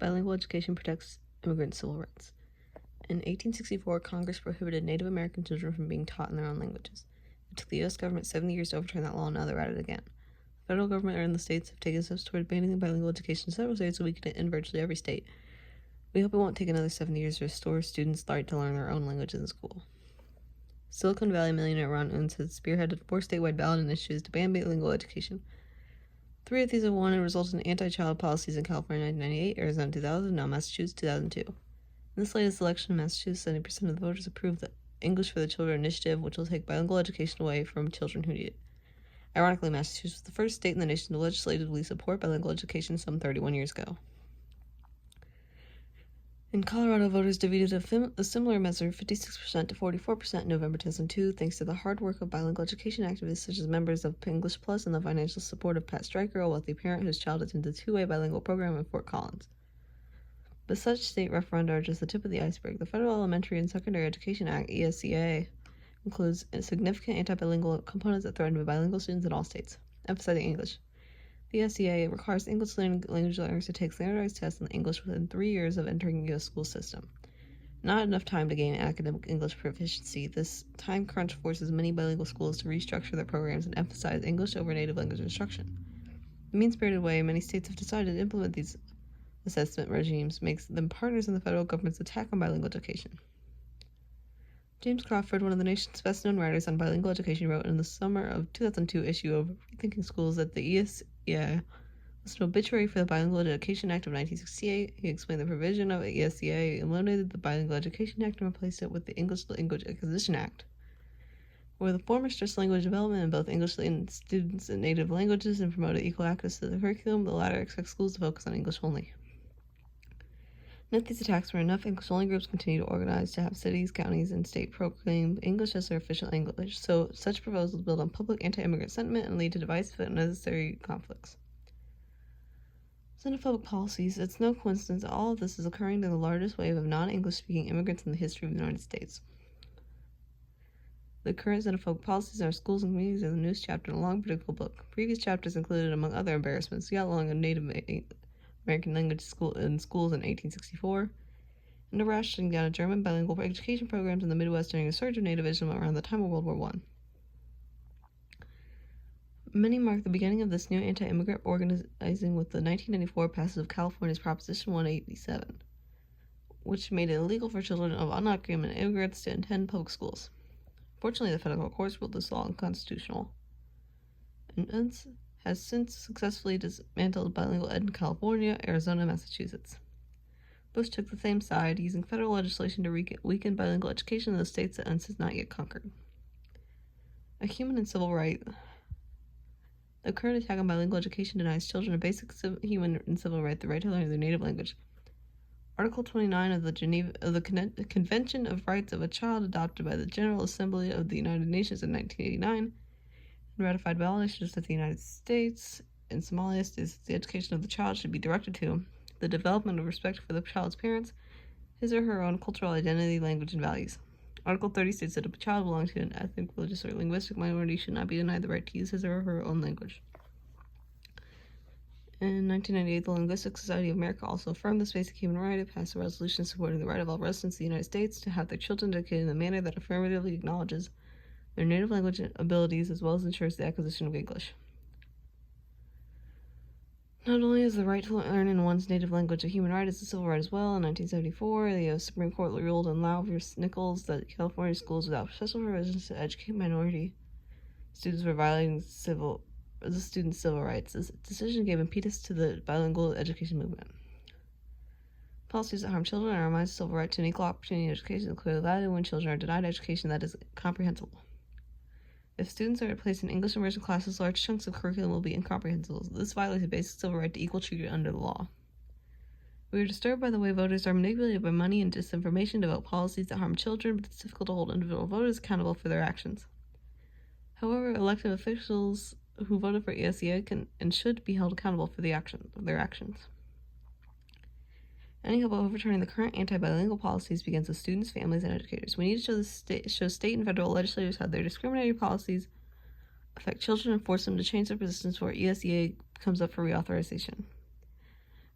bilingual education protects immigrant civil rights. In 1864, Congress prohibited Native American children from being taught in their own languages. It took the U.S. government 70 years to overturn that law, and now they're at it again. The federal government and the states have taken steps toward banning bilingual education in several states, so we can in virtually every state. We hope it won't take another 70 years to restore students' right to learn their own languages in school. Silicon Valley millionaire Ron Unz has spearheaded 4 statewide ballot initiatives to ban bilingual education. 3 of these have won and resulted in anti-child policies in California in 1998, Arizona 2000, now Massachusetts 2002. In this latest election in Massachusetts, 70% of the voters approved the English for the Children initiative, which will take bilingual education away from children who need it. Ironically, Massachusetts was the first state in the nation to legislatively support bilingual education some 31 years ago. In Colorado, voters defeated a similar measure, 56% to 44% in November 2002, thanks to the hard work of bilingual education activists such as members of English Plus and the financial support of Pat Stryker, a wealthy parent whose child attended a 2-way bilingual program in Fort Collins. But such state referenda are just the tip of the iceberg. The Federal Elementary and Secondary Education Act, ESEA, includes significant anti-bilingual components that threaten bilingual students in all states, emphasizing English. The ESEA requires English language learners to take standardized tests in English within 3 years of entering the U.S. school system. Not enough time to gain academic English proficiency. This time crunch forces many bilingual schools to restructure their programs and emphasize English over native language instruction. In a mean-spirited way, many states have decided to implement these assessment regimes, makes them partners in the federal government's attack on bilingual education. James Crawford, one of the nation's best-known writers on bilingual education, wrote in the summer of 2002 issue of Rethinking Schools that the ESEA was an obituary for the Bilingual Education Act of 1968. He explained the provision of the ESEA eliminated the Bilingual Education Act and replaced it with the English Language Acquisition Act, where the former stressed language development in both English students and native languages and promoted equal access to the curriculum. The latter expects schools to focus on English only. And if these attacks were enough, English-only groups continue to organize to have cities, counties, and state proclaim English as their official language, so such proposals build on public anti-immigrant sentiment and lead to divisive and unnecessary conflicts. Xenophobic policies. It's no coincidence that all of this is occurring to the largest wave of non-English-speaking immigrants in the history of the United States. The current xenophobic policies in our schools and communities are the newest chapter in a long, predictable book. Previous chapters included, among other embarrassments, the outlawing of Native American language in schools in 1864, and the rash shutting down of German bilingual education programs in the Midwest during a surge of nativism around the time of World War I. Many mark the beginning of this new anti-immigrant organizing with the 1994 passage of California's Proposition 187, which made it illegal for children of undocumented immigrants to attend public schools. Fortunately, the federal courts ruled this law unconstitutional, and has since successfully dismantled bilingual ed in California, Arizona, and Massachusetts. Bush took the same side, using federal legislation to weaken bilingual education in those states that UNS has not yet conquered. A human and civil right. The current attack on bilingual education denies children a basic human and civil right, the right to learn their native language. Article 29 of the Convention of Rights of a Child, adopted by the General Assembly of the United Nations in 1989, and ratified by all nations of the United States and Somalia, states that the education of the child should be directed to the development of respect for the child's parents, his or her own cultural identity, language, and values. Article 30 states that if a child belonging to an ethnic, religious, or linguistic minority should not be denied the right to use his or her own language. In 1998, the Linguistic Society of America also affirmed this basic human right. It passed a resolution supporting the right of all residents of the United States to have their children educated in a manner that affirmatively acknowledges their native language abilities as well as ensures the acquisition of English. Not only is the right to learn in one's native language a human right, it's a civil right as well. In 1974, the U.S. Supreme Court ruled in Lau v. Nichols that California schools without special provisions to educate minority students were violating the students' civil rights. This decision gave impetus to the bilingual education movement. Policies that harm children and remind the civil right to an equal opportunity in education is clearly valid when children are denied education that is comprehensible. If students are placed in English immersion classes, large chunks of curriculum will be incomprehensible. This violates a basic civil right to equal treatment under the law. We are disturbed by the way voters are manipulated by money and disinformation to vote policies that harm children, but it's difficult to hold individual voters accountable for their actions. However, elected officials who voted for ESEA can and should be held accountable for their actions. Any hope of overturning the current anti-bilingual policies begins with students, families, and educators. We need to show state and federal legislators how their discriminatory policies affect children and force them to change their positions before ESEA comes up for reauthorization.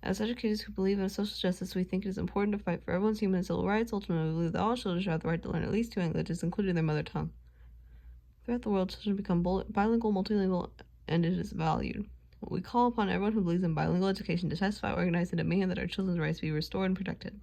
As educators who believe in social justice, we think it is important to fight for everyone's human and civil rights. Ultimately, we believe that all children should have the right to learn at least two languages, including their mother tongue. Throughout the world, children become bilingual, multilingual, and it is valued. We call upon everyone who believes in bilingual education to testify, organize, and demand that our children's rights be restored and protected.